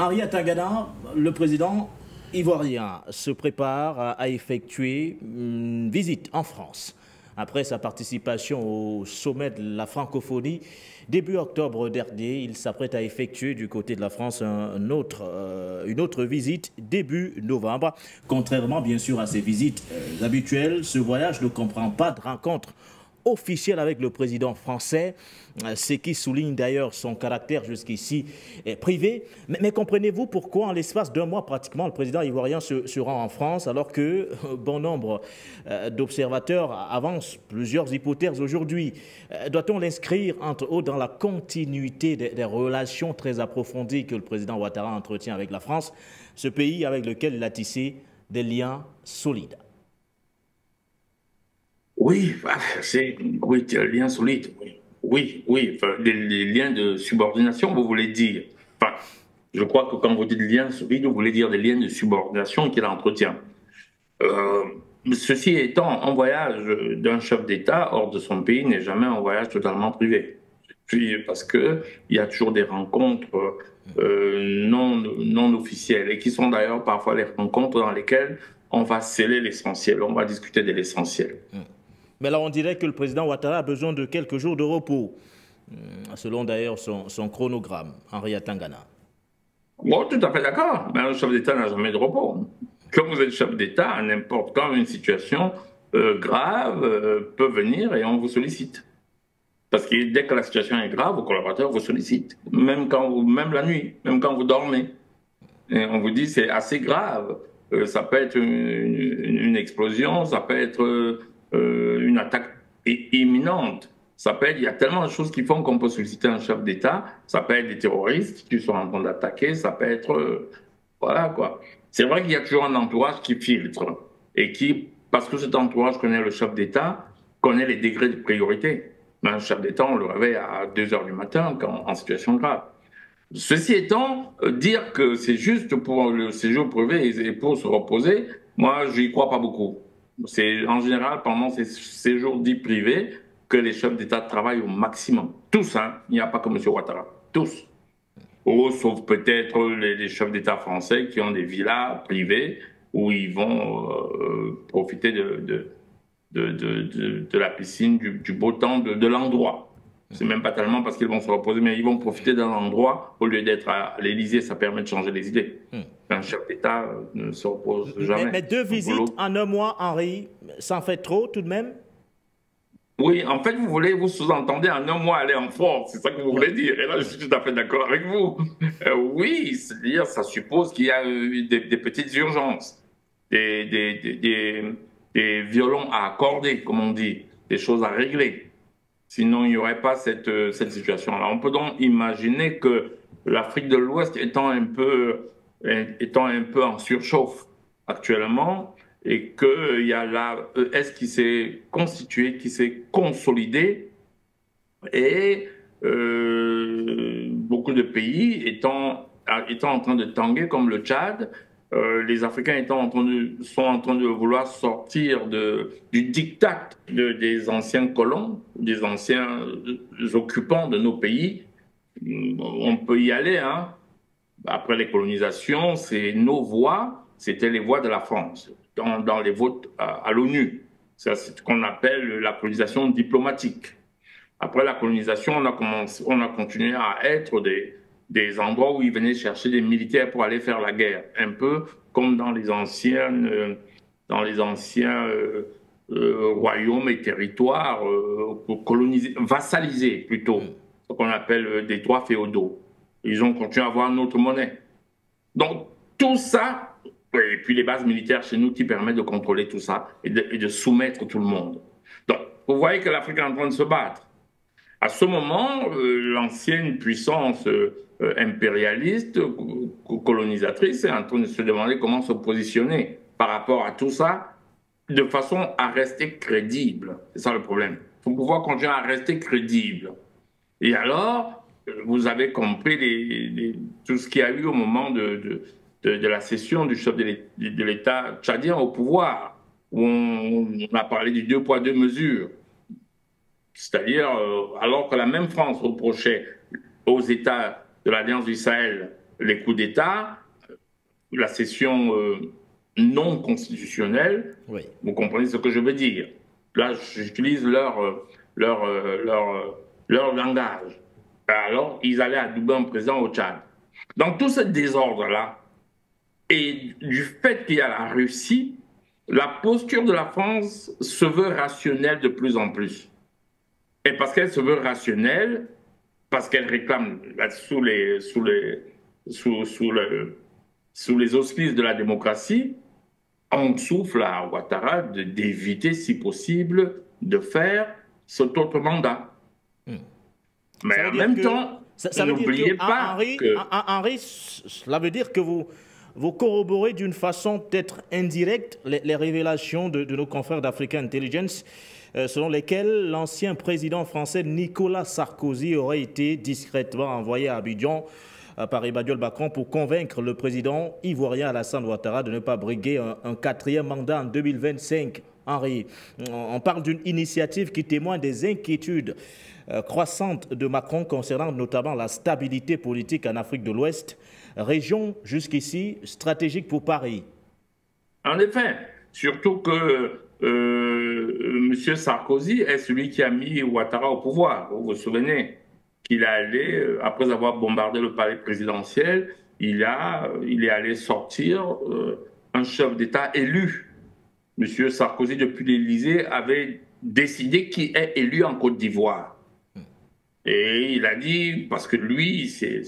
Henri Tangana, le président ivoirien, se prépare à effectuer une visite en France. Après sa participation au sommet de la francophonie, début octobre dernier, il s'apprête à effectuer du côté de la France une autre visite début novembre. Contrairement bien sûr à ses visites habituelles, ce voyage ne comprend pas de rencontre officielle avec le président français, ce qui souligne d'ailleurs son caractère jusqu'ici privé. Mais comprenez-vous pourquoi en l'espace d'un mois pratiquement le président ivoirien se rend en France alors que bon nombre d'observateurs avancent plusieurs hypothèses aujourd'hui? Doit-on l'inscrire entre autres dans la continuité des relations très approfondies que le président Ouattara entretient avec la France, ce pays avec lequel il a tissé des liens solides? Oui, oui, un lien solide. Oui, oui. Enfin, les liens de subordination, vous voulez dire. Enfin, je crois que quand vous dites lien solide, vous voulez dire des liens de subordination qu'il entretient. Euh, Ceci étant, un voyage d'un chef d'État hors de son pays n'est jamais un voyage totalement privé. Puis, parce que il y a toujours des rencontres non officielles et qui sont d'ailleurs parfois les rencontres dans lesquelles on va sceller l'essentiel, on va discuter de l'essentiel. Mais là, on dirait que le président Ouattara a besoin de quelques jours de repos, selon d'ailleurs son chronogramme, Henri Tangana. Bon, tout à fait d'accord, mais un chef d'État n'a jamais de repos. Quand vous êtes chef d'État, à n'importe quand une situation grave peut venir et on vous sollicite. Parce que dès que la situation est grave, vos collaborateurs vous sollicitent, même la nuit, même quand vous dormez. Et on vous dit c'est assez grave. Ça peut être une explosion, ça peut être une attaque imminente. Ça peut être, il y a tellement de choses qui font qu'on peut solliciter un chef d'État. Ça peut être des terroristes qui sont en train d'attaquer, ça peut être, voilà quoi. C'est vrai qu'il y a toujours un entourage qui filtre et qui, parce que cet entourage connaît le chef d'État, connaît les degrés de priorité. Mais un chef d'État, on le réveille à 2 heures du matin en situation grave. Ceci étant, dire que c'est juste pour le séjour privé et pour se reposer, moi, je n'y crois pas beaucoup. C'est en général pendant ces séjours dits privés que les chefs d'État travaillent au maximum. Tous, hein. Il n'y a pas que M. Ouattara. Tous. Ou sauf peut-être les chefs d'État français qui ont des villas privées où ils vont profiter de la piscine, du beau temps, de l'endroit. C'est même pas tellement parce qu'ils vont se reposer, mais ils vont profiter d'un endroit au lieu d'être à l'Élysée. Ça permet de changer les idées. Un chef d'État ne se repose jamais. Mais deux visites en un mois, Henri, ça en fait trop tout de même? Oui, en fait, vous sous-entendez en un mois aller en force, c'est ça que vous voulez dire. Et là, je suis tout à fait d'accord avec vous. Oui, c'est-à-dire, ça suppose qu'il y a des petites urgences, des violons à accorder, comme on dit, des choses à régler. Sinon, il n'y aurait pas cette situation-là. On peut donc imaginer que l'Afrique de l'Ouest étant un peu en surchauffe actuellement, et qu'il y a la ES qui s'est constituée, qui s'est consolidée, et beaucoup de pays étant en train de tanguer, comme le Tchad, les Africains sont en train de vouloir sortir du diktat des anciens colons, des anciens occupants de nos pays. On peut y aller, hein. Après les colonisations, c'est nos voix, c'était les voix de la France dans les votes à l'ONU. C'est ce qu'on appelle la colonisation diplomatique. Après la colonisation, on a continué à être des endroits où ils venaient chercher des militaires pour aller faire la guerre, un peu comme dans les anciens royaumes et territoires colonisés, vassalisés plutôt, ce qu'on appelle des droits féodaux. Ils ont continué à avoir notre monnaie. Donc tout ça, et puis les bases militaires chez nous qui permettent de contrôler tout ça et de soumettre tout le monde. Donc vous voyez que l'Afrique est en train de se battre. À ce moment, l'ancienne puissance impérialiste, colonisatrice, est en train de se demander comment se positionner par rapport à tout ça, de façon à rester crédible. C'est ça le problème. Il faut pouvoir continuer à rester crédible. Et alors, vous avez compris tout ce qu'il y a eu au moment de la cession du chef de l'État tchadien au pouvoir, où on a parlé du deux poids, deux mesures. C'est-à-dire, alors que la même France reprochait aux États de l'Alliance du Sahel les coups d'État, la session non constitutionnelle, Oui. vous comprenez ce que je veux dire. Là, j'utilise leur langage. Alors, ils allaient adouber un président au Tchad. Dans tout ce désordre-là, et du fait qu'il y a la Russie, la posture de la France se veut rationnelle de plus en plus. Et parce qu'elle se veut rationnelle, parce qu'elle réclame sous les auspices de la démocratie, on souffle à Ouattara d'éviter, si possible, de faire cet autre mandat. Mais en même temps, n'oubliez pas que... Henri, cela veut dire que vous corroborez d'une façon peut-être indirecte les révélations de nos confrères d'Africa Intelligence, selon lesquelles l'ancien président français Nicolas Sarkozy aurait été discrètement envoyé à Abidjan par Emmanuel Macron pour convaincre le président ivoirien Alassane Ouattara de ne pas briguer un quatrième mandat en 2025. Henri, on parle d'une initiative qui témoigne des inquiétudes croissantes de Macron concernant notamment la stabilité politique en Afrique de l'Ouest, région jusqu'ici stratégique pour Paris. En effet, surtout que M. Sarkozy est celui qui a mis Ouattara au pouvoir. Vous vous souvenez qu'il est allé, après avoir bombardé le palais présidentiel, il est allé sortir un chef d'État élu. M. Sarkozy, depuis l'Élysée, avait décidé qui est élu en Côte d'Ivoire. Et il a dit, parce que lui, c'est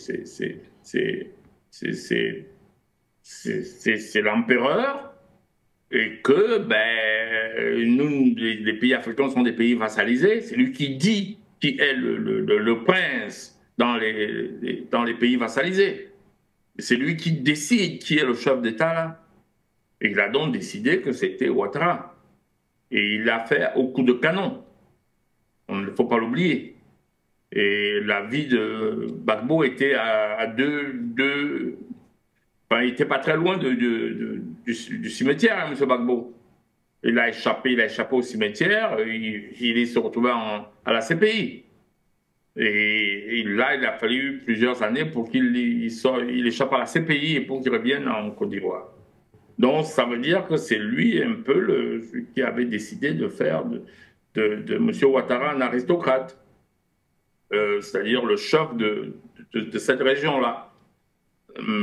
l'empereur, et que nous, les pays africains sont des pays vassalisés. C'est lui qui dit qui est le prince dans les pays vassalisés. C'est lui qui décide qui est le chef d'État là. Et il a donc décidé que c'était Ouattara. Et il l'a fait au coup de canon. Il ne faut pas l'oublier. Et la vie de Gbagbo était enfin, il n'était pas très loin du cimetière, hein, M. Gbagbo. Il a échappé au cimetière, il s'est retrouvé à la CPI. Et là, il a fallu plusieurs années pour qu'il échappe à la CPI et pour qu'il revienne en Côte d'Ivoire. Donc, ça veut dire que c'est lui un peu celui qui avait décidé de faire de M. Ouattara un aristocrate. C'est-à-dire le chef de cette région-là.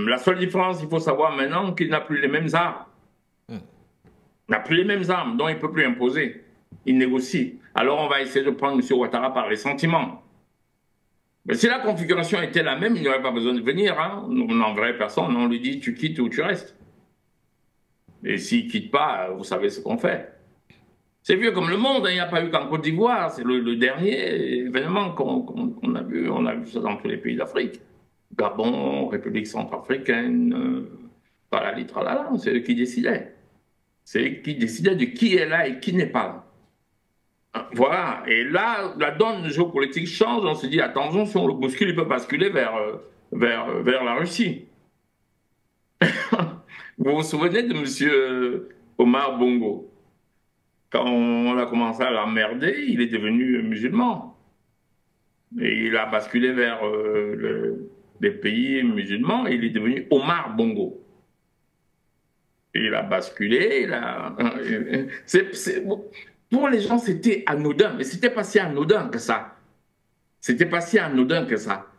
La seule différence, il faut savoir maintenant qu'il n'a plus les mêmes armes. Il n'a plus les mêmes armes, donc il ne peut plus imposer. Il négocie. Alors on va essayer de prendre M. Ouattara par les sentiments. Mais si la configuration était la même, il n'y aurait pas besoin de venir. Hein. On n'enverrait personne, on lui dit tu quittes ou tu restes. Et s'il ne quitte pas, vous savez ce qu'on fait. C'est vieux comme le monde, hein. Il n'y a pas eu qu'en Côte d'Ivoire, c'est le dernier événement qu'on a vu. On a vu ça dans tous les pays d'Afrique. Gabon, République centrafricaine, tralali, tralala, c'est eux qui décidaient. C'est eux qui décidaient de qui est là et qui n'est pas là. Voilà, et là, la donne géopolitique change, on se dit, attention, si on le bouscule, il peut basculer vers la Russie. Vous vous souvenez de M. Omar Bongo? Quand on a commencé à l'emmerder, il est devenu musulman. Et il a basculé vers les pays musulmans et il est devenu Omar Bongo. Et il a basculé, pour les gens, c'était anodin, mais c'était pas si anodin que ça. C'était pas si anodin que ça.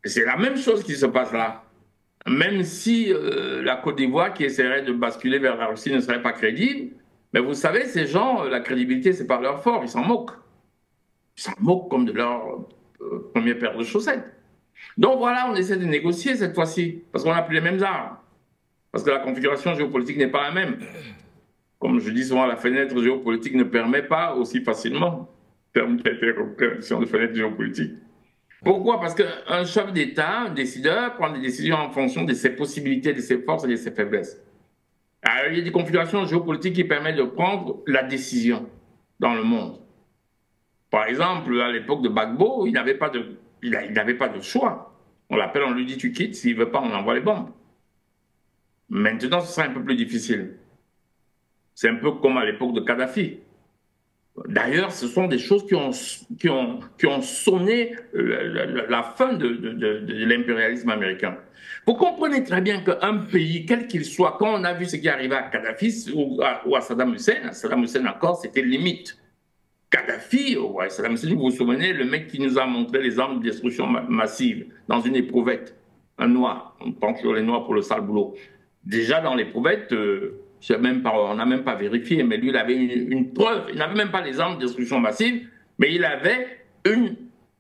C'est la même chose qui se passe là. Même si la Côte d'Ivoire qui essaierait de basculer vers la Russie ne serait pas crédible, mais vous savez, ces gens, la crédibilité, c'est par leur fort, ils s'en moquent. Ils s'en moquent comme de leur première paire de chaussettes. Donc voilà, on essaie de négocier cette fois-ci, parce qu'on n'a plus les mêmes armes. Parce que la configuration géopolitique n'est pas la même. Comme je dis souvent, la fenêtre géopolitique ne permet pas aussi facilement de fenêtre géopolitique. Pourquoi? Parce qu'un chef d'État, un décideur, prend des décisions en fonction de ses possibilités, de ses forces et de ses faiblesses. Alors, il y a des configurations géopolitiques qui permettent de prendre la décision dans le monde. Par exemple, à l'époque de Gbagbo, il n'avait pas de choix. On l'appelle, on lui dit tu quittes, s'il ne veut pas, on envoie les bombes. Maintenant, ce sera un peu plus difficile. C'est un peu comme à l'époque de Kadhafi. D'ailleurs, ce sont des choses qui ont sonné la fin de l'impérialisme américain. Vous comprenez très bien qu'un pays, quel qu'il soit, quand on a vu ce qui est arrivé à Kadhafi ou à Saddam Hussein encore, c'était limite. Kadhafi, ouais, Saddam Hussein, vous vous souvenez, le mec qui nous a montré les armes de destruction massive dans une éprouvette, un noir, on prend toujours les noirs pour le sale boulot. Déjà dans l'éprouvette, on n'a même pas vérifié, mais lui, il avait une preuve. Il n'avait même pas les armes de destruction massive, mais il avait une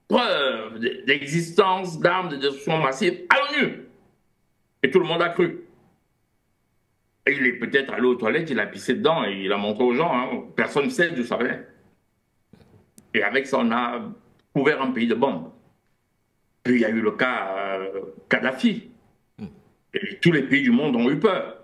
preuve d'existence d'armes de destruction massive à l'ONU. Et tout le monde a cru. Et il est peut-être allé aux toilettes, il a pissé dedans et il a montré aux gens. Hein. Personne ne sait d'où ça venait. Et avec ça, on a couvert un pays de bombes. Puis il y a eu le cas Kadhafi. Et tous les pays du monde ont eu peur.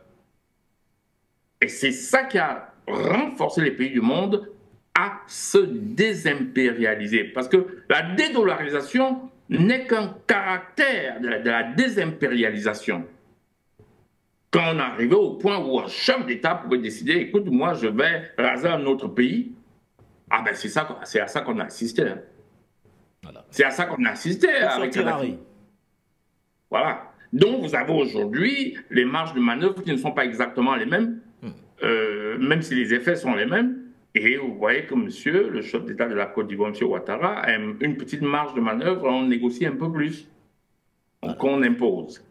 Et c'est ça qui a renforcé les pays du monde à se désimpérialiser. Parce que la dédollarisation n'est qu'un caractère de la désimpérialisation. Quand on est arrivé au point où un chef d'État pouvait décider, écoute, moi je vais raser un autre pays, ah ben c'est à ça qu'on a assisté. Hein. Voilà. C'est à ça qu'on a assisté avec Kadhafi. Voilà. Donc vous avez aujourd'hui les marges de manœuvre qui ne sont pas exactement les mêmes, même si les effets sont les mêmes. Et vous voyez que monsieur, le chef d'État de la Côte d'Ivoire, M. Ouattara, a une petite marge de manœuvre, on négocie un peu plus. Donc on impose.